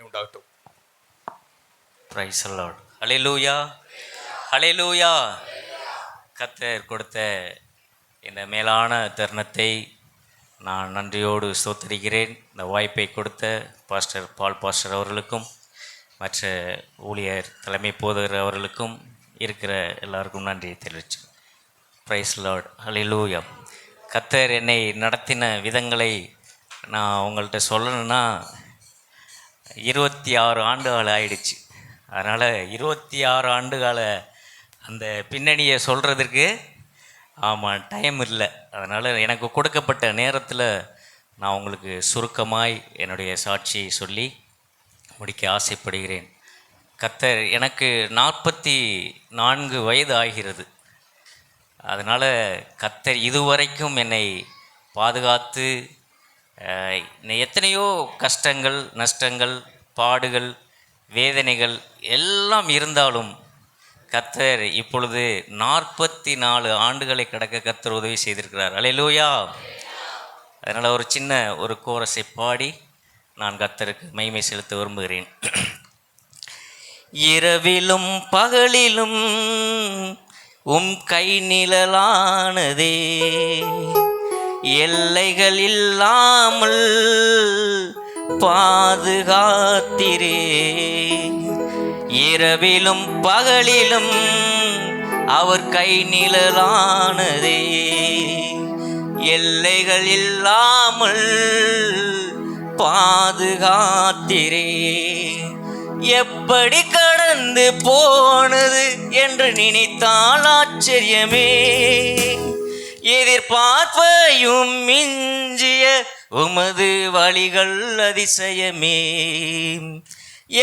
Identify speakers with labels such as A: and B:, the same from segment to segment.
A: உண்டாகட்டும்.
B: Praise the Lord. Hallelujah, hallelujah. கர்த்தர் கொடுத்த இந்த மேலான தருணத்தை நான் நன்றியோடு ஸ்தோத்திரிக்கிறேன். இந்த வாய்ப்பை கொடுத்த பாஸ்டர் பால் பாஸ்டர் அவர்களுக்கும் மற்ற ஊழியர் தலைமை போதகர் அவர்களுக்கும் இருக்கிற எல்லாருக்கும் நன்றியை தெரிவிச்சு. பிரைஸ் தி லார்ட், ஹல்லேலூயா. கர்த்தர் என்னை நடத்தின விதங்களை நான் உங்கள்கிட்ட சொல்லணுன்னா 26 ஆண்டுகள் ஆயிடுச்சு. அதனால் 26 ஆண்டுகால அந்த பின்னணியை சொல்கிறதுக்கு டைம் இல்லை. அதனால் எனக்கு கொடுக்கப்பட்ட நேரத்தில் நான் உங்களுக்கு சுருக்கமாய் என்னுடைய சாட்சியை சொல்லி முடிக்க ஆசைப்படுகிறேன். கர்த்தர் எனக்கு 44 வயது ஆகிறது. அதனால் கர்த்தர் இதுவரைக்கும் என்னை பாதுகாத்து எத்தனையோ கஷ்டங்கள், நஷ்டங்கள், பாடுகள், வேதனைகள் எல்லாம் இருந்தாலும் கர்த்தர் இப்பொழுது 44 ஆண்டுகளை கடக்க கர்த்தர் உதவி செய்திருக்கிறார். அல்லேலூயா. அதனால் ஒரு சின்ன ஒரு கோரஸை பாடி நான் கர்த்தருக்கு மகிமை செலுத்த விரும்புகிறேன். இரவிலும் பகலிலும் உம் கை நிழலானதே, எல்லைகள் இல்லாமல் பாதுகாத்திரே. இரவிலும் பகலிலும் அவர் கை நிழலானதே, எல்லைகள் இல்லாமல் பாதுகாத்திரே. எப்படி கடந்து போனது என்று நினைத்தால் ஆச்சரியமே, எதிர்பார்ப்பையும் மிஞ்சிய உமது வழிகள் அதிசயமே.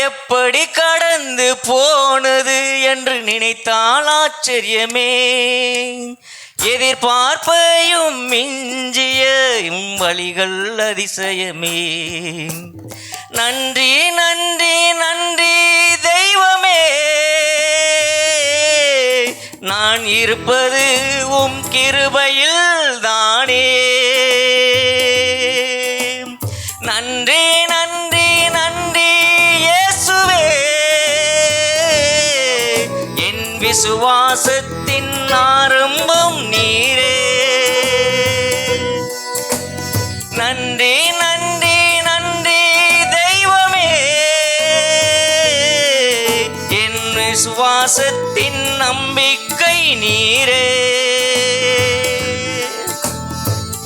B: எப்படி கடந்து போனது என்று நினைத்தால் ஆச்சரியமே, எதிர்பார்ப்பையும் மிஞ்சிய வழிகள் அதிசயமே. நன்றி நன்றி நன்றி தெய்வமே, நான் இருப்பது உம் கிருபையில் தானே. நன்றி நன்றி நன்றி இயேசுவே, என் விசுவாசத்தின் ஆரம்பம் நீரே. நன்றி நன்றி நன்றி தெய்வமே, என் விசுவாசத்தின் நம்பிக்கை நீரே.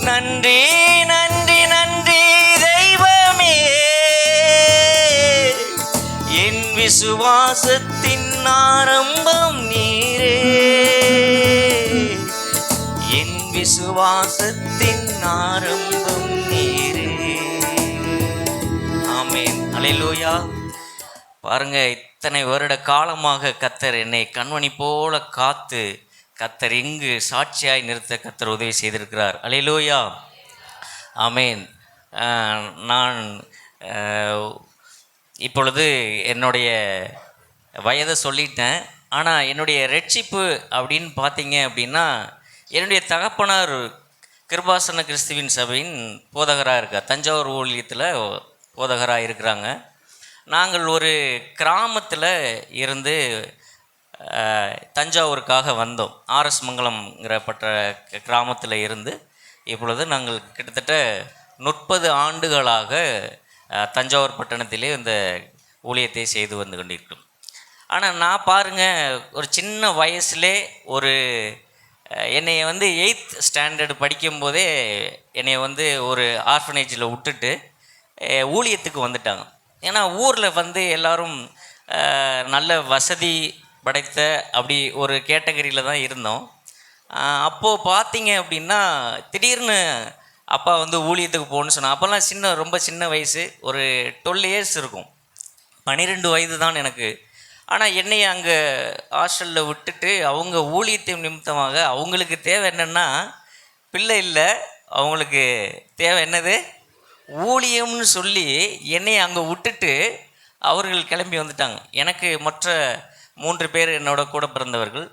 B: நன்றி நன்றி நன்றி தெய்வமே, என் விசுவாசத்தின் ஆரம்பம் நீரே. என் விசுவாசத்தின் ஆரம்பம் நீரே. ஆமென், அல்லேலூயா. பாருங்க, இத்தனை வருட காலமாக கர்த்தர் என்னை கண்மணி போல காத்து கர்த்தர் இங்கு சாட்சியாய் நிறுத்த கர்த்தர் உதவி செய்திருக்கிறார். அல்லேலூயா, ஆமென். நான் இப்பொழுது என்னுடைய வயதை சொல்லிட்டேன். ஆனால் என்னுடைய ரட்சிப்பு அப்படின்னு பார்த்தீங்க அப்படின்னா, என்னுடைய தகப்பனார் கிருபாசன கிறிஸ்துவின் சபையின் போதகராக இருக்கார். தஞ்சாவூர் ஊழியத்தில் போதகராக இருக்கிறாங்க. நாங்கள் ஒரு கிராமத்தில் இருந்து தஞ்சாவூருக்காக வந்தோம். ஆர்எஸ் மங்கலம்ங்கிறப்பட்ட கிராமத்தில் இருந்து இப்பொழுது நாங்கள் கிட்டத்தட்ட 30 ஆண்டுகளாக தஞ்சாவூர் பட்டணத்திலே இந்த ஊழியத்தை செய்து வந்து கொண்டிருக்கிறோம். ஆனால் நான் பாருங்கள், ஒரு சின்ன வயசுலே ஒரு என்னை 8th ஸ்டாண்டர்டு படிக்கும்போதே என்னை ஒரு ஆர்ஃபனேஜில் விட்டுட்டு ஊழியத்துக்கு வந்துட்டாங்க. ஏன்னா ஊரில் எல்லோரும் நல்ல வசதி படைத்த அப்படி ஒரு கேட்டகரியில் தான் இருந்தோம். அப்போது பார்த்தீங்க அப்படின்னா திடீர்னு அப்பா ஊழியத்துக்கு போகணுன்னு சொன்னாங்க. அப்போல்லாம் ரொம்ப சின்ன வயசு, ஒரு 12 இயர்ஸ் இருக்கும், 12 வயது தான் எனக்கு. ஆனால் என்னை அங்கே ஹாஸ்டலில் விட்டுட்டு அவங்க ஊழியத்தின் நிமித்தமாக அவங்களுக்கு தேவை என்னென்னா பிள்ளை இல்லை, அவங்களுக்கு தேவை என்னது ஊழியம்னு சொல்லி என்னை அங்கே விட்டுட்டு அவர்கள் கிளம்பி வந்துட்டாங்க. எனக்கு மற்ற 3 பேர் என்னோட கூட பிறந்தவர்கள்.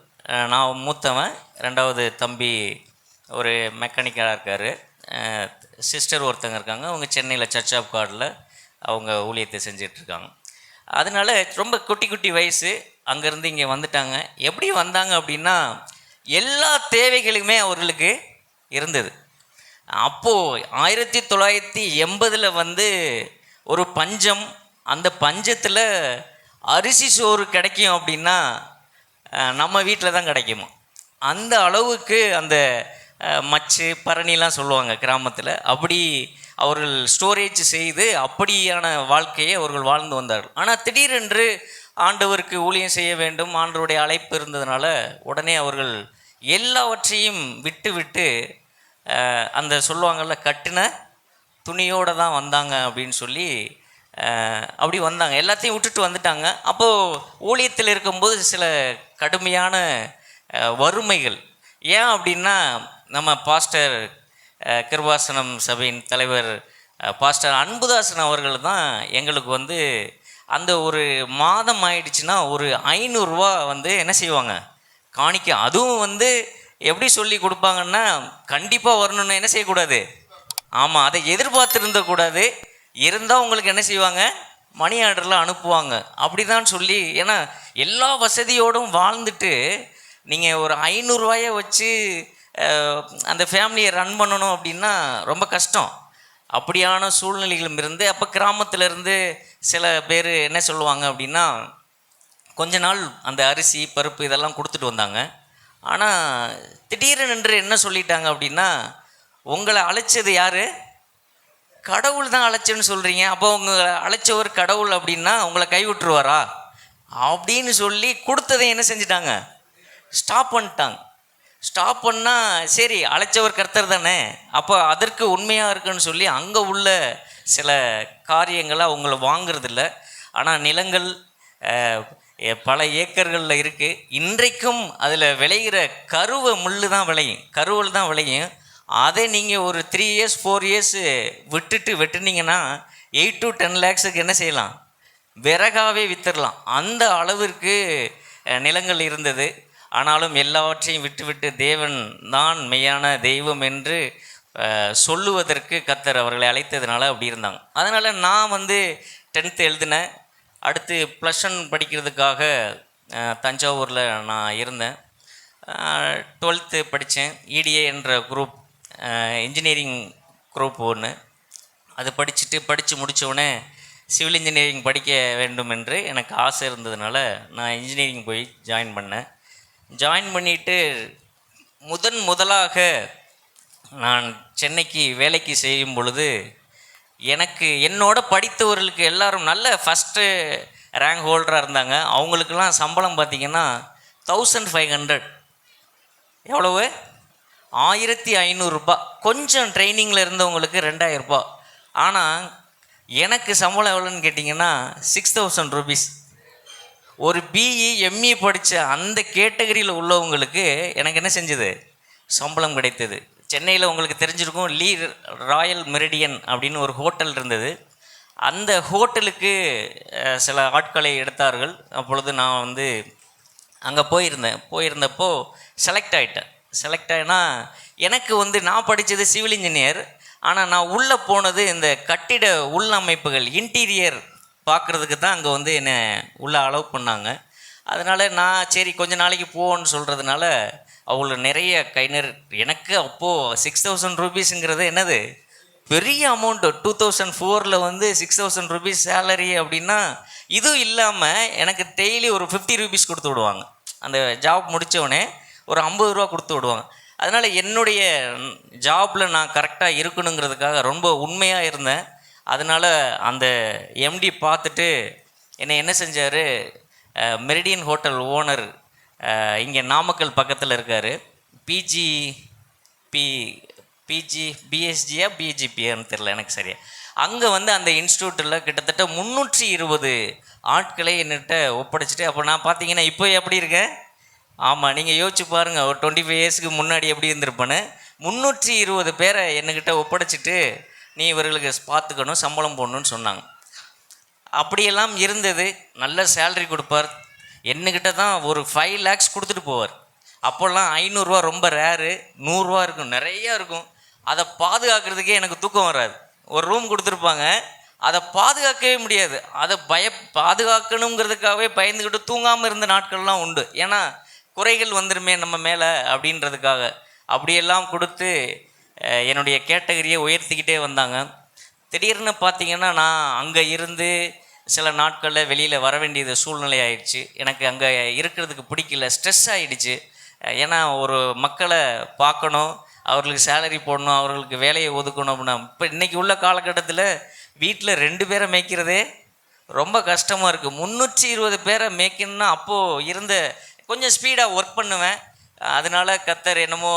B: நான் மூத்தவன், 2வது தம்பி ஒரு மெக்கானிக்கலாக இருக்கார், சிஸ்டர் ஒருத்தங்க இருக்காங்க, அவங்க சென்னையில் சர்ச் ஆஃப் காடில் அவங்க ஊழியத்தை செஞ்சிட்ருக்காங்க. அதனால ரொம்ப குட்டி குட்டி வயசு அங்கேருந்து இங்கே வந்துட்டாங்க. எப்படி வந்தாங்க அப்படின்னா, எல்லா தேவைகளுமே அவர்களுக்கு இருந்தது. அப்போது 1980 வந்து ஒரு பஞ்சம். அந்த பஞ்சத்தில் அரிசி சோறு கிடைக்கும் அப்படின்னா நம்ம வீட்டில் தான் கிடைக்குமா. அந்த அளவுக்கு அந்த மச்சு பரணிலாம் சொல்லுவாங்க கிராமத்தில். அப்படி அவர்கள் ஸ்டோரேஜ் செய்து அப்படியான வாழ்க்கையை அவர்கள் வாழ்ந்து வந்தார்கள். ஆனால் திடீரென்று ஆண்டவருக்கு ஊழியம் செய்ய வேண்டும், ஆண்டவருடைய அழைப்பு இருந்ததுனால உடனே அவர்கள் எல்லாவற்றையும் விட்டு விட்டு அந்த சொல்லுவாங்கள்ல கட்டின துணியோடு தான் வந்தாங்க அப்படின்னு சொல்லி அப்படி வந்தாங்க. எல்லாத்தையும் விட்டுட்டு வந்துட்டாங்க. அப்போது ஊழியத்தில் இருக்கும்போது சில கடுமையான வறுமைகள். ஏன் அப்படின்னா, நம்ம பாஸ்டர் கிருபாசனம் சபையின் தலைவர் பாஸ்டர் அன்புதாசன் அவர்கள் தான் எங்களுக்கு வந்து அந்த ஒரு மாதம் ஆயிடுச்சுன்னா ஒரு 500 ரூபா வந்து என்ன செய்வாங்க, காணிக்க. அதுவும் வந்து எப்படி சொல்லி கொடுப்பாங்கன்னா, கண்டிப்பாக வரணும்னு என்ன செய்யக்கூடாது, ஆமாம், அதை எதிர்பார்த்துருந்தக்கூடாது. இருந்தால் உங்களுக்கு என்ன செய்வாங்க, மணி ஆர்டரில் அனுப்புவாங்க. அப்படி தான் சொல்லி, ஏன்னா எல்லா வசதியோடும் வாழ்ந்துட்டு நீங்கள் ஒரு 500 ரூபாயை வச்சு அந்த ஃபேமிலியை ரன் பண்ணணும் அப்படின்னா ரொம்ப கஷ்டம். அப்படியான சூழ்நிலைகளும் இருந்து, அப்போ கிராமத்திலேருந்து சில பேர் என்ன சொல்லுவாங்க அப்படின்னா, கொஞ்ச நாள் அந்த அரிசி பருப்பு இதெல்லாம் கொடுத்துட்டு வந்தாங்க. ஆனால் திடீரென்று என்ன சொல்லிட்டாங்க அப்படின்னா, உங்களை அழைச்சது யார், கடவுள் தான் அழைச்சேன்னு சொல்கிறீங்க, அப்போ உங்களை அழைச்சவர் கடவுள் அப்படின்னா உங்களை கைவிட்டுருவாரா அப்படின்னு சொல்லி கொடுத்ததை என்ன செஞ்சிட்டாங்க, ஸ்டாப் பண்ணிட்டாங்க. ஸ்டாப் பண்ணால் சரி, அழைச்சவர் கர்த்தர் தானே, அப்போ அதற்கு உண்மையாக இருக்குன்னு சொல்லி அங்கே உள்ள சில காரியங்களை அவங்கள வாங்கிறதில்ல. ஆனால் நிலங்கள் பல ஏக்கர்களில் இருக்குது. இன்றைக்கும் அதில் விளைகிற கருவை முள்ளு தான் விளையும், கருவல் தான் விளையும். அதை நீங்கள் ஒரு 3 இயர்ஸ் 4 இயர்ஸ் விட்டுட்டு வெட்டுனீங்கன்னா 8 to 10 lakhs என்ன செய்யலாம், விறகாவே விற்றுடலாம். அந்த அளவிற்கு நிலங்கள் இருந்தது. ஆனாலும் எல்லாவற்றையும் விட்டுவிட்டு தேவன் தான் மெய்யான தெய்வம் என்று சொல்லுவதற்கு கர்த்தர் அவர்களை அழைத்ததுனால அப்படி இருந்தாங்க. அதனால் நான் வந்து 10th எழுதினேன். அடுத்து +1 படிக்கிறதுக்காக தஞ்சாவூரில் நான் இருந்தேன். 12th படித்தேன். EDA என்ற குரூப், இன்ஜினியரிங் குரூப் ஒன்று. அது படித்து முடித்தவுடனே சிவில் இன்ஜினியரிங் படிக்க வேண்டும் என்று எனக்கு ஆசை இருந்ததுனால நான் இன்ஜினியரிங் போய் ஜாயின் பண்ணேன். ஜாயின் பண்ணிவிட்டு முதலாக நான் சென்னைக்கு வேலைக்கு செய்யும் பொழுது எனக்கு என்னோட படித்தவர்களுக்கு எல்லாரும் நல்ல ஃபஸ்ட்டு ரேங்க் ஹோல்டராக இருந்தாங்க. அவங்களுக்கெல்லாம் சம்பளம் பார்த்திங்கன்னா 1500. எவ்வளவு, 1500 ரூபா. கொஞ்சம் ட்ரைனிங்கில் இருந்தவங்களுக்கு 2000 ரூபா. ஆனால் எனக்கு சம்பளம் எவ்வளோன்னு கேட்டிங்கன்னா 6000 rupees. ஒரு BE ME படித்த அந்த கேட்டகரியில் உள்ளவங்களுக்கு எனக்கு என்ன செஞ்சது, சம்பளம் கிடைத்தது. சென்னையில் உங்களுக்கு தெரிஞ்சிருக்கும், ராயல் மெரிடியன் அப்படின்னு ஒரு ஹோட்டல் இருந்தது. அந்த ஹோட்டலுக்கு சில ஆட்களை எடுத்தார்கள். அப்பொழுது நான் வந்து அங்கே போயிருந்தப்போ செலக்ட் ஆகிட்டேன்னா எனக்கு வந்து நான் படித்தது சிவில் இன்ஜினியர். ஆனால் நான் உள்ளே போனது இந்த கட்டிட உள்ளமைப்புகள் இன்டீரியர் பார்க்குறதுக்கு தான் அங்கே வந்து என்னை உள்ளே அலோவ் பண்ணாங்க. அதனால் நான் சரி கொஞ்ச நாளைக்கு போன்னு சொல்கிறதுனால அவ்வளோ நிறைய எனக்கு அப்போது 6000 rupeesங்கிறது என்னது பெரிய அமௌண்ட்டு. 2004 வந்து 6000 rupees சேலரி அப்படின்னா, இதுவும் இல்லாமல் எனக்கு டெய்லி ஒரு 50 rupees கொடுத்து விடுவாங்க. அந்த ஜாப் முடித்தவொடனே ஒரு 50 ரூபா கொடுத்து விடுவாங்க. அதனால் என்னுடைய ஜாபில் நான் கரெக்டாக இருக்கணுங்கிறதுக்காக ரொம்ப உண்மையாக இருந்தேன். அதனால் அந்த MD பார்த்துட்டு என்னை என்ன செஞ்சார், மெரிடியன் ஹோட்டல் ஓனர் இங்கே நாமக்கல் பக்கத்தில் இருக்கார், BSGயா BGPயான்னு தெரில எனக்கு சரியா. அங்கே வந்து அந்த இன்ஸ்டியூட்டில் கிட்டத்தட்ட 320 ஆட்களை என்கிட்ட ஒப்படைச்சிட்டு, அப்போ நான் பார்த்தீங்கன்னா இப்போ எப்படி இருக்கேன், ஆமாம் நீங்கள் யோசிச்சு பாருங்கள், ஒரு 25 இயர்ஸ்க்கு முன்னாடி எப்படி இருந்திருப்பேன்னு. 320 பேரை என்கிட்ட ஒப்படைச்சிட்டு நீ இவர்களுக்கு பார்த்துக்கணும், சம்பளம் போடணும்னு சொன்னாங்க. அப்படியெல்லாம் இருந்தது. நல்ல சேலரி கொடுப்பார். என்கிட்ட தான் ஒரு 5 lakhs கொடுத்துட்டு போவார். அப்போல்லாம் 500 ரூபா ரொம்ப ரேரு, 100 ரூபா இருக்கும், நிறையா இருக்கும். அதை பாதுகாக்கிறதுக்கே எனக்கு தூக்கம் வராது. ஒரு ரூம் கொடுத்துருப்பாங்க, அதை பாதுகாக்கவே முடியாது. அதை பாதுகாக்கணுங்கிறதுக்காகவே பயந்துக்கிட்டு தூங்காமல் இருந்த நாட்கள்லாம் உண்டு. ஏன்னா குறைகள் வந்துருமே நம்ம மேலே அப்படின்றதுக்காக. அப்படியெல்லாம் கொடுத்து என்னுடைய கேட்டகரியை உயர்த்திக்கிட்டே வந்தாங்க. திடீர்னு பார்த்திங்கன்னா நான் அங்கே இருந்து சில நாட்களில் வெளியில் வர வேண்டியது சூழ்நிலை ஆயிடுச்சு. எனக்கு அங்கே இருக்கிறதுக்கு பிடிக்கல, ஸ்ட்ரெஸ் ஆகிடுச்சு. ஏன்னா ஒரு மக்களை பார்க்கணும், அவர்களுக்கு சேலரி போடணும், அவர்களுக்கு வேலையை ஒதுக்கணும் அப்படின்னா. இப்போ இன்றைக்கி உள்ள காலகட்டத்தில் வீட்டில் 2 பேரை மேய்க்கிறதே ரொம்ப கஷ்டமாக இருக்குது. 320 பேரை மேய்க்கணுன்னா அப்போது இருந்த கொஞ்சம் ஸ்பீடாக ஒர்க் பண்ணுவேன். அதனால் கர்த்தர் என்னமோ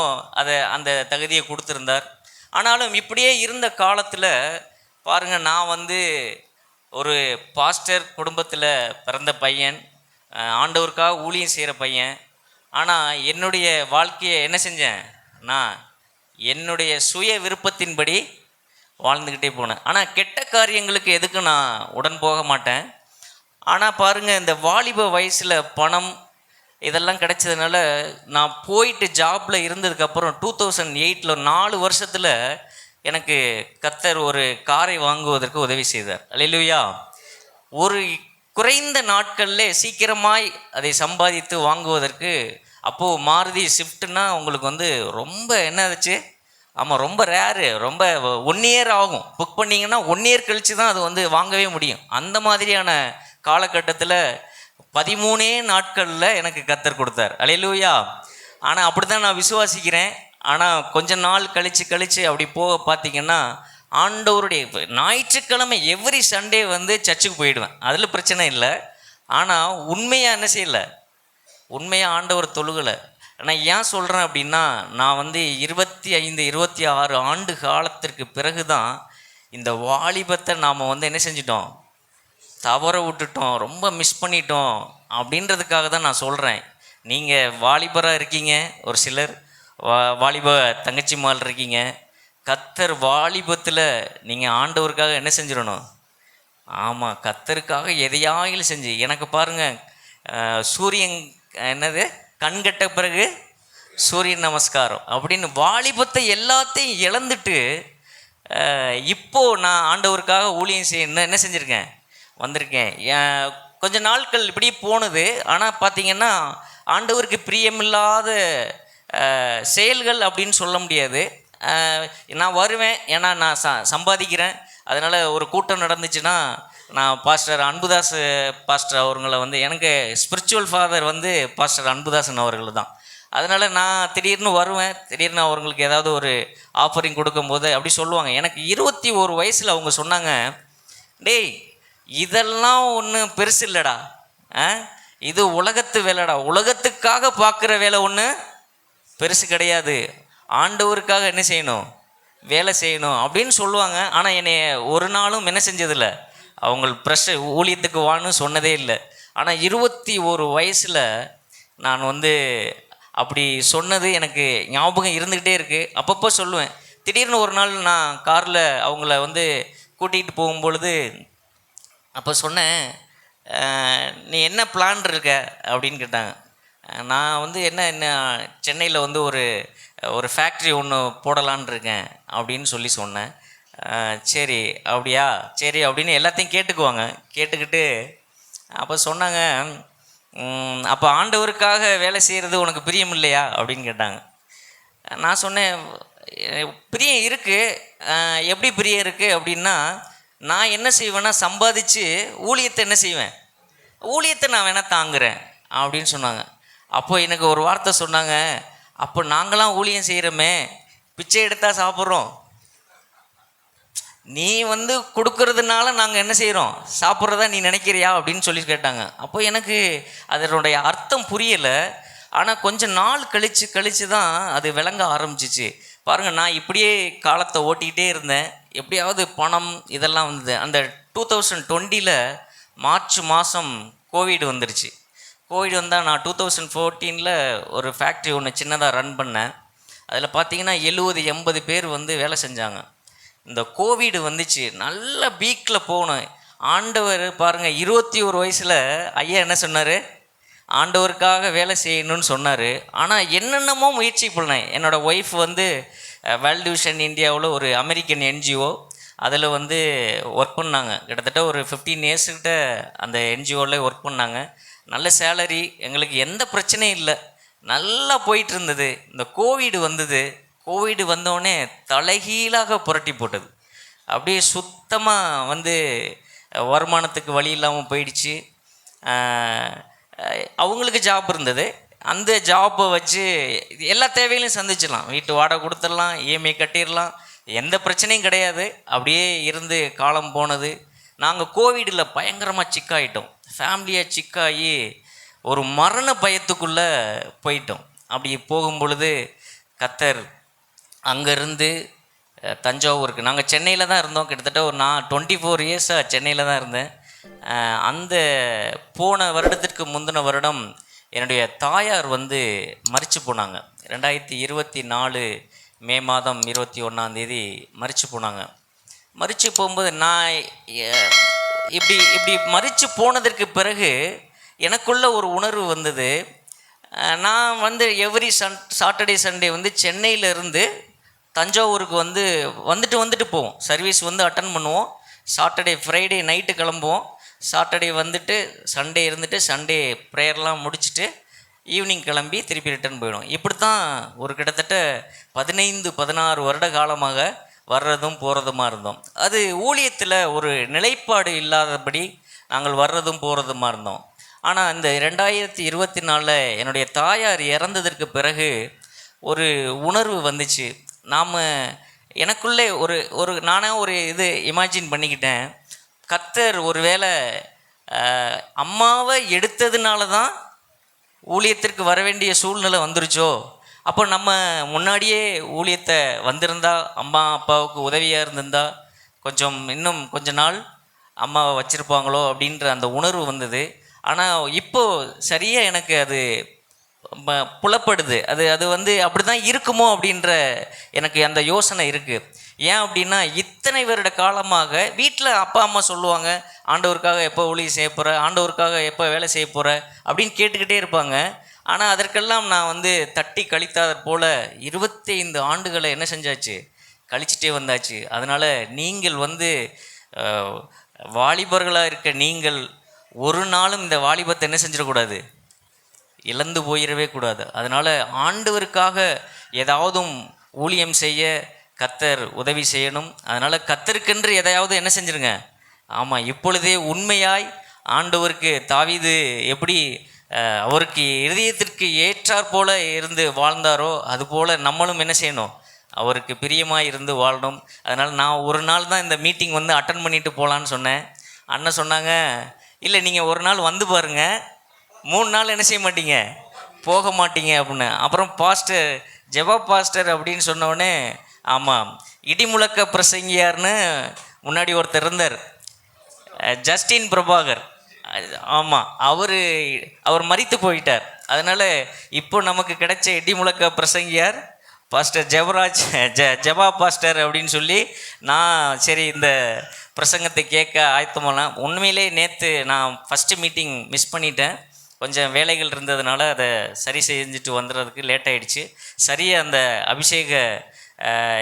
B: அந்த தகுதியை கொடுத்துருந்தார். ஆனாலும் இப்படியே இருந்த காலத்தில் பாருங்கள், நான் வந்து ஒரு பாஸ்டர் குடும்பத்தில் பிறந்த பையன், ஆண்டவருக்காக ஊழியம் செய்கிற பையன். ஆனால் என்னுடைய வாழ்க்கையை என்ன செஞ்சேன், நான் என்னுடைய சுய விருப்பத்தின்படி வாழ்ந்துக்கிட்டே போனேன். ஆனால் கெட்ட காரியங்களுக்கு எதுக்கும் நான் உடன் போக மாட்டேன். ஆனால் பாருங்கள், இந்த வாலிப வயசில் பணம் இதெல்லாம் கிடைச்சதுனால நான் போயிட்டு ஜாப்பில் இருந்ததுக்கப்புறம் 2008 4 வருஷத்தில் எனக்கு கர்த்தர் ஒரு காரை வாங்குவதற்கு உதவி செய்தார். அல்லேலூயா. ஒரு குறைந்த நாட்களில் சீக்கிரமாய் அதை சம்பாதித்து வாங்குவதற்கு. அப்போது மாருதி ஸ்விஃப்ட்னா உங்களுக்கு வந்து ரொம்ப என்ன ஆச்சு, ஆமாம் ரொம்ப ரேரு, ரொம்ப 1 இயர் ஆகும். புக் பண்ணிங்கன்னா 1 இயர் கழித்து தான் அது வந்து வாங்கவே முடியும். அந்த மாதிரியான காலகட்டத்தில் 13 நாட்களில் எனக்கு கர்த்தர் கொடுத்தார். அல்லேலூயா. ஆனால் அப்படி தான் நான் விசுவாசிக்கிறேன். ஆனால் கொஞ்ச நாள் கழித்து அப்படி போக பார்த்திங்கன்னா ஆண்டவருடைய ஞாயிற்றுக்கிழமை எவ்ரி சண்டே வந்து சர்ச்சுக்கு போயிடுவேன், அதில் பிரச்சனை இல்லை. ஆனால் உண்மையாக என்ன செய்யலை, உண்மையாக ஆண்டவர் தொழுகலை. ஆனால் ஏன் சொல்கிறேன் அப்படின்னா, நான் வந்து 25 26 ஆண்டு காலத்திற்கு பிறகு தான் இந்த வாலிபத்தை நாம் வந்து என்ன செஞ்சிட்டோம், தவற விட்டுட்டோம், ரொம்ப மிஸ் பண்ணிட்டோம். அப்படின்றதுக்காக தான் நான் சொல்கிறேன். நீங்கள் வாலிபராக இருக்கீங்க, ஒரு சிலர் வாலிப தங்கச்சிமால் இருக்கீங்க. கர்த்தர் வாலிபத்தில் நீங்கள் ஆண்டவருக்காக என்ன செஞ்சிடணும், ஆமாம் கர்த்தருக்காக எதையாயிலும் செஞ்சு. எனக்கு பாருங்கள், சூரியன் என்னது கண்கட்ட பிறகு சூரியன் நமஸ்காரம் அப்படின்னு வாலிபத்தை எல்லாத்தையும் இழந்துட்டு இப்போது நான் ஆண்டவருக்காக ஊழியம் செய்ய என்ன செஞ்சுருக்கேன், வந்திருக்கேன். கொஞ்ச நாட்கள் இப்படி போனது. ஆனால் பார்த்திங்கன்னா ஆண்டவருக்கு பிரியமில்லாத செயல்கள் அப்படின்னு சொல்ல முடியாது. நான் வருவேன், ஏன்னா நான் சம்பாதிக்கிறேன். அதனால் ஒரு கூட்டம் நடந்துச்சுன்னா நான் பாஸ்டர் அன்புதாஸ் பாஸ்டர் அவர்களை வந்து, எனக்கு ஸ்பிரிச்சுவல் ஃபாதர் வந்து பாஸ்டர் அன்புதாசன் அவர்கள் தான். அதனால் நான் திடீர்னு வருவேன். திடீர்னு அவங்களுக்கு ஏதாவது ஒரு ஆஃபரிங் கொடுக்கும்போது அப்படி சொல்லுவாங்க. எனக்கு 21 வயசில் அவங்க சொன்னாங்க, டேய் இதெல்லாம் ஒன்றும் பெருசு இல்லைடா, இது உலகத்து வேலைடா, உலகத்துக்காக பார்க்குற வேலை ஒன்று பெருசு கிடையாது, ஆண்டவருக்காக என்ன செய்யணும், வேலை செய்யணும் அப்படின்னு சொல்லுவாங்க. ஆனால் என்னை ஒரு நாளும் என்ன செஞ்சதில்லை, அவங்க ப்ரெஷர் ஊழியத்துக்கு வான்னு சொன்னதே இல்லை. ஆனால் 21 வயசில் நான் வந்து அப்படி சொன்னது எனக்கு ஞாபகம் இருந்துக்கிட்டே இருக்குது. அப்பப்போ சொல்லுவேன். திடீர்னு ஒரு நாள் நான் காரில் அவங்கள வந்து கூட்டிகிட்டு போகும்பொழுது அப்போ சொன்னேன், நீ என்ன பிளான் இருக்க அப்படின்னு கேட்டாங்க. நான் வந்து என்ன சென்னையில் வந்து ஒரு ஃபேக்ட்ரி ஒன்று போடலான் இருக்கேன் அப்படின்னு சொன்னேன். சரி அப்படியா, சரி அப்படின்னு எல்லாத்தையும் கேட்டுக்குவாங்க. கேட்டுக்கிட்டு அப்போ சொன்னாங்க, அப்போ ஆண்டவருக்காக வேலை செய்கிறது உனக்கு பிரியம் இல்லையா அப்படின்னு கேட்டாங்க. நான் சொன்னேன், பிரியம் இருக்குது. எப்படி பிரியம் இருக்குது அப்படின்னா, நான் என்ன செய்வேன்னா சம்பாதிச்சு ஊழியத்தை என்ன செய்வேன், ஊழியத்தை நான் வேணால் தாங்குறேன் அப்படின்னு சொன்னாங்க. அப்போ எனக்கு ஒரு வார்த்தை சொன்னாங்க, அப்போ நாங்களாம் ஊழியம் செய்கிறோமே, பிச்சை எடுத்தால் சாப்பிட்றோம், நீ வந்து கொடுக்கறதுனால நாங்கள் என்ன செய்கிறோம், சாப்பிட்றதா நீ நினைக்கிறியா அப்படின்னு சொல்லி கேட்டாங்க. அப்போ எனக்கு அதனுடைய அர்த்தம் புரியலை. ஆனால் கொஞ்சம் நாள் கழித்து தான் அது விளங்க ஆரம்பிச்சிச்சு. பாருங்கள், நான் இப்படியே காலத்தை ஓட்டிக்கிட்டே இருந்தேன். எப்படியாவது பணம் இதெல்லாம் வந்தது. அந்த 2020 மார்ச் மாதம் கோவிட் வந்துருச்சு. கோவிட் வந்தால் நான் 2014 ஒரு ஃபேக்ட்ரி ஒன்று சின்னதாக ரன் பண்ணேன். அதில் பார்த்திங்கன்னா 70-80 பேர் வந்து வேலை செஞ்சாங்க. இந்த கோவிட் வந்துச்சு, நல்ல பீக்கில் போகணும். ஆண்டவர் பாருங்கள், 21 வயசில் ஐயா என்ன சொன்னார், ஆண்டவருக்காக வேலை செய்யணும்னு சொன்னார். ஆனால் என்னென்னமோ முயற்சி பண்ணேன். என்னோடய ஒய்ஃப் வந்து வேர்ல்டு விஷன் இந்தியாவில் ஒரு அமெரிக்கன் NGO, அதில் வந்து ஒர்க் பண்ணாங்க. கிட்டத்தட்ட ஒரு 15 இயர்ஸ்கிட்ட அந்த என்ஜிஓவில் ஒர்க் பண்ணாங்க. நல்ல சேலரி, எங்களுக்கு எந்த பிரச்சனையும் இல்லை, நல்லா போயிட்டு இருந்தது. இந்த கோவிட் வந்தது. கோவிட் வந்தோடனே தலைகீழாக புரட்டி போட்டது. அப்படியே சுத்தமாக வந்து வருமானத்துக்கு வழி இல்லாமல் போயிடுச்சு. அவங்களுக்கு ஜாப் இருந்தது. அந்த ஜாப்பை வச்சு எல்லா தேவைகளையும் சந்திச்சிடலாம். வீட்டு வாடகை கொடுத்துடலாம், இஎம்ஐ கட்டிடலாம், எந்த பிரச்சனையும் கிடையாது. அப்படியே இருந்து காலம் போனது. நாங்கள் கோவிடில் பயங்கரமாக சிக்காயிட்டோம். ஃபேமிலியாக சிக்காகி ஒரு மரண பயத்துக்குள்ளே போயிட்டோம். அப்படி போகும் பொழுது கர்த்தர் அங்கேருந்து தஞ்சாவூருக்கு, நாங்கள் சென்னையில் தான் இருந்தோம். கிட்டத்தட்ட ஒரு 24 இயர்ஸாக சென்னையில் தான் இருந்தேன். அந்த போன வருடத்திற்கு முந்தின வருடம் என்னுடைய தாயார் வந்து மரித்து போனாங்க. 2024 மே மாதம் 21 மரித்து போனாங்க. மரித்து போகும்போது நான் இப்படி மரித்து போனதற்கு பிறகு எனக்குள்ள ஒரு உணர்வு வந்தது. நான் வந்து எவ்ரி சாட்டர்டே சண்டே வந்து சென்னையிலேருந்து தஞ்சாவூருக்கு வந்துட்டு போவோம். சர்வீஸ் வந்து அட்டன் பண்ணுவோம். சாட்டர்டே ஃப்ரைடே நைட்டு கிளம்புவோம். சாட்டர்டே வந்துட்டு சண்டே இருந்துட்டு சண்டே ப்ரேயர்லாம் முடிச்சுட்டு ஈவினிங் கிளம்பி திருப்பி ரிட்டர்ன் போயிடும். இப்படி தான் ஒரு கிட்டத்தட்ட 15-16 வருட காலமாக வர்றதும் போகிறதுமா இருந்தோம். அது ஊழியத்தில் ஒரு நிலைப்பாடு இல்லாதபடி நாங்கள் வர்றதும் போகிறதுமா இருந்தோம். ஆனால் இந்த 2024 என்னுடைய தாயார் இறந்ததற்கு பிறகு ஒரு உணர்வு வந்துச்சு. எனக்குள்ளே நானாக ஒரு இது இமேஜின் பண்ணிக்கிட்டேன். கர்த்தர் ஒருவேளை அம்மாவை எடுத்ததுனால தான் ஊழியத்திற்கு வர வேண்டிய சூழ்நிலை வந்துருச்சோ, அப்போ நம்ம முன்னாடியே ஊழியத்தை வந்திருந்தா, அம்மா அப்பாவுக்கு உதவியாக இருந்திருந்தா இன்னும் கொஞ்ச நாள் அம்மாவை வச்சுருப்பாங்களோ அப்படின்ற அந்த உணர்வு வந்தது. ஆனால் இப்போது சரியாக எனக்கு அது புலப்படுது. அது வந்து அப்படி தான் இருக்குமோ அப்படின்ற எனக்கு அந்த யோசனை இருக்குது. ஏன் அப்படின்னா, இத்தனை வருட காலமாக வீட்டில் அப்பா அம்மா சொல்லுவாங்க, ஆண்டவருக்காக எப்போ ஊழியம் செய்ய போகிற, ஆண்டவருக்காக எப்போ வேலை செய்ய போகிற அப்படின்னு கேட்டுக்கிட்டே இருப்பாங்க. ஆனால் அதற்கெல்லாம் நான் வந்து தட்டி கழித்தாத போல் 25 ஆண்டுகளை என்ன செஞ்சாச்சு, கழிச்சிட்டே வந்தாச்சு. அதனால் நீங்கள் வந்து வாலிபர்களாக இருக்க நீங்கள் ஒரு நாளும் இந்த வாலிபத்தை என்ன செஞ்சிடக்கூடாது, இழந்து போயிடவே கூடாது. அதனால் ஆண்டவருக்காக ஏதாவதும் ஊழியம் செய்ய கர்த்தர் உதவி செய்யணும். அதனால் கர்த்தருக்கென்று எதையாவது என்ன செஞ்சுருங்க. ஆமாம், இப்பொழுதே உண்மையாய் ஆண்டவருக்கு தாவீது எப்படி அவருக்கு இருதயத்திற்கு ஏற்றாற் போல இருந்து வாழ்ந்தாரோ, அதுபோல் நம்மளும் என்ன செய்யணும், அவருக்கு பிரியமாக இருந்து வாழணும். அதனால் நான் ஒரு நாள் தான் இந்த மீட்டிங் வந்து அட்டன் பண்ணிட்டு போகலான்னு சொன்னேன். அண்ணன் சொன்னாங்க, இல்லை நீங்கள் ஒரு நாள் வந்து பாருங்கள், 3 நாள் என்ன செய்ய மாட்டீங்க, போக மாட்டீங்க அப்படின்னு. அப்புறம் பாஸ்டர் ஜெபா பாஸ்டர் அப்படின்னு சொன்னோடனே, ஆமாம், இடிமுழக்க பிரசங்கியார்னு முன்னாடி ஒருத்தர் இருந்தார், ஜஸ்டின் பிரபாகர். ஆமாம், அவர் மரித்து போயிட்டார். அதனால் இப்போ நமக்கு கிடைச்ச இடிமுழக்க பிரசங்கியார் பாஸ்டர் ஜெபா பாஸ்டர் அப்படின்னு சொல்லி, நான் சரி இந்த பிரசங்கத்தை கேட்க ஆயத்தமானேன். உண்மையிலே நேற்று நான் ஃபஸ்ட்டு மீட்டிங் மிஸ் பண்ணிட்டேன். கொஞ்சம் வேலைகள் இருந்ததுனால அதை சரி செஞ்சுட்டு வந்துடுறதுக்கு லேட் ஆகிடுச்சு. சரியாக அந்த அபிஷேக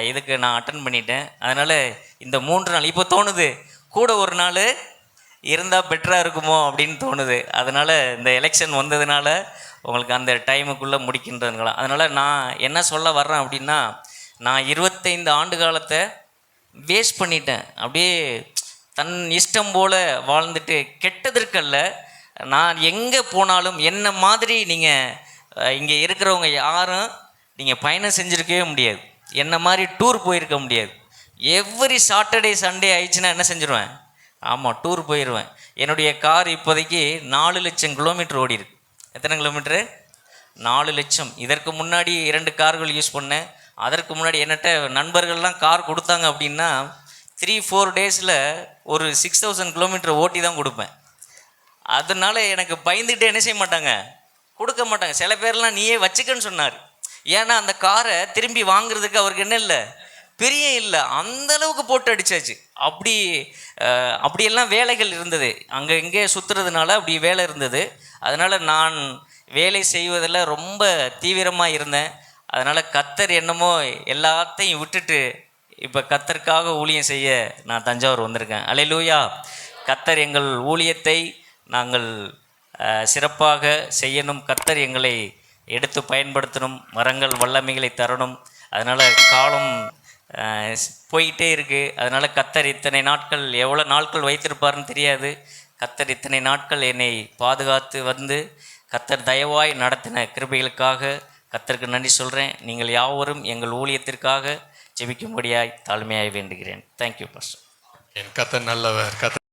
B: இதுக்கு நான் அட்டன் பண்ணிட்டேன். அதனால் இந்த 3 நாள் இப்போ தோணுது, கூட ஒரு நாள் இருந்தால் பெட்டராக இருக்குமோ அப்படின்னு தோணுது. அதனால் இந்த எலெக்ஷன் வந்ததுனால உங்களுக்கு அந்த டைமுக்குள்ளே முடிக்கின்றதுங்களா. அதனால் நான் என்ன சொல்ல வர்றேன் அப்படின்னா, நான் 25 ஆண்டு காலத்தை வேஸ்ட் பண்ணிட்டேன். அப்படியே தன் இஷ்டம் போல் வாழ்ந்துட்டு, கெட்டதற்கல்ல, நான் எங்கே போனாலும் என்ன மாதிரி நீங்கள் இங்கே இருக்கிறவங்க யாரும் நீங்கள் பயணம் செஞ்சுருக்கவே முடியாது. என்ன மாதிரி டூர் போயிருக்க முடியாது. எவ்ரி சாட்டர்டே சண்டே ஆயிடுச்சுன்னா என்ன செஞ்சுருவேன், ஆமாம், டூர் போயிடுவேன். என்னுடைய கார் இப்போதைக்கு 4 லட்சம் கிலோமீட்டர் ஓடி இருக்கு. எத்தனை கிலோமீட்ரு? 4 லட்சம். இதற்கு முன்னாடி 2 கார்கள் யூஸ் பண்ணேன். அதற்கு முன்னாடி என்னட்ட நண்பர்கள்லாம் கார் கொடுத்தாங்க அப்படின்னா 3-4 டேஸில் ஒரு 6000 கிலோமீட்டர் ஓட்டி தான் கொடுப்பேன். அதனால எனக்கு பயந்துக்கிட்டே என்ன செய்ய மாட்டாங்க, கொடுக்க மாட்டாங்க. சில பேர்லாம் நீயே வச்சுக்கன்னு சொன்னார். ஏன்னா அந்த காரை திரும்பி வாங்குறதுக்கு அவருக்கு என்ன இல்லை, பெரிய இல்லை, அந்தளவுக்கு போட்டு அடித்தாச்சு. அப்படியெல்லாம் வேலைகள் இருந்தது. அங்கே இங்கே சுற்றுறதுனால அப்படி வேலை இருந்தது. அதனால் நான் வேலை செய்வதில் ரொம்ப தீவிரமாக இருந்தேன். அதனால் கர்த்தர் என்னமோ எல்லாத்தையும் விட்டுட்டு இப்போ கத்தருக்காக ஊழியம் செய்ய நான் தஞ்சாவூர் வந்திருக்கேன். அல்லேலூயா. கத்தர் எங்கள் ஊழியத்தை நாங்கள் சிறப்பாக செய்யணும். கத்தர் எங்களை எடுத்து பயன்படுத்தணும். மரங்கள் வல்லமைகளை தரணும். அதனால் காலம் போயிட்டே இருக்குது. அதனால் கத்தர் இத்தனை நாட்கள் எவ்வளோ நாட்கள் வைத்திருப்பார்னு தெரியாது. கத்தர் இத்தனை நாட்கள் என்னை பாதுகாத்து வந்து கத்தர் தயவாய் நடத்தின கிருபைகளுக்காக கத்தருக்கு நன்றி சொல்கிறேன். நீங்கள் யாவரும் எங்கள் ஊழியத்திற்காக ஜெபிக்கும்படியாய் தாழ்மையாய் வேண்டுகிறேன். Thank you pastor.
A: கத்தர் நல்லவர். கத்தர்